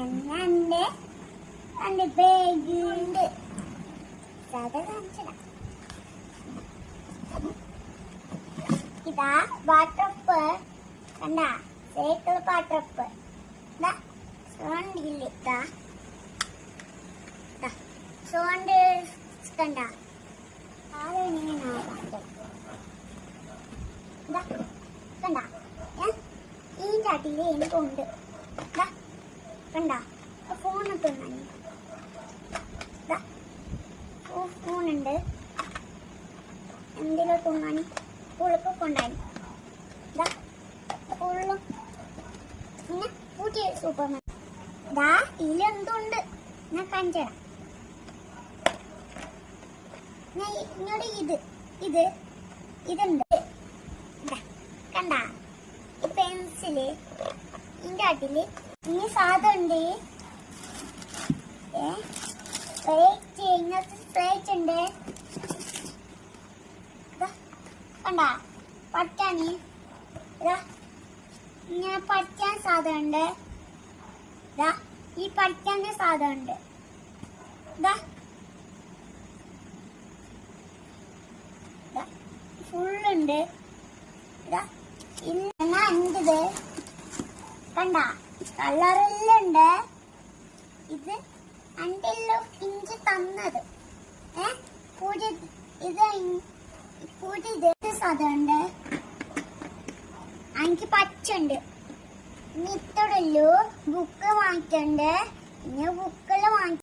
എന്നെ എന്റെ ബാഗുണ്ട് കാണിച്ചതാ. ഇതാ വാട്ടർപ്പ് കണ്ട സൈക്കിൾ വാട്ടർപ്പ് സോണ്ടില്ലേ സോണ്ട് കണ്ട കണ്ട ഈ ചാട്ടില് എനിക്കുണ്ട് കണ്ട ഫോണൊക്കെ ഫോണുണ്ട് എന്തെങ്കിലും തോന്നാനി പുളക്കൊക്കെ ഉണ്ടായി ഫുള്ളും പിന്നെ പുതിയ സൂപ്പർമാൻ ഇതിലെന്തുണ്ട് ഞാൻ കാണിച്ചതാ. ഇങ്ങോട്ട് ഇതുണ്ട് കണ്ട ഈ പെൻസില് ഇതിന്റെ അടിയില് ഇനി സാധനമുണ്ട് ഇങ്ങനത്തെ സ്പ്രേറ്റ് ഉണ്ട് കണ്ട പഠിക്കാന് ഇങ്ങനെ പഠിക്കാൻ സാധനമുണ്ട് ഈ പഠിക്കാൻ്റെ സാധനമുണ്ട് ഫുള്ളുണ്ട് എന്നാ എന്ത് കണ്ട കളറെല്ലാം ഉണ്ട്. ഇത് അൻ്റെ ഇഞ്ചി തന്നത് പുതിയ സാധനമുണ്ട്. എനിക്ക് പച്ചുണ്ട് ഇനി ഇത്രയുള്ളൂ. ബുക്ക് വാങ്ങിക്കണ്ട്. ഇനി ബുക്കെല്ലാം വാങ്ങി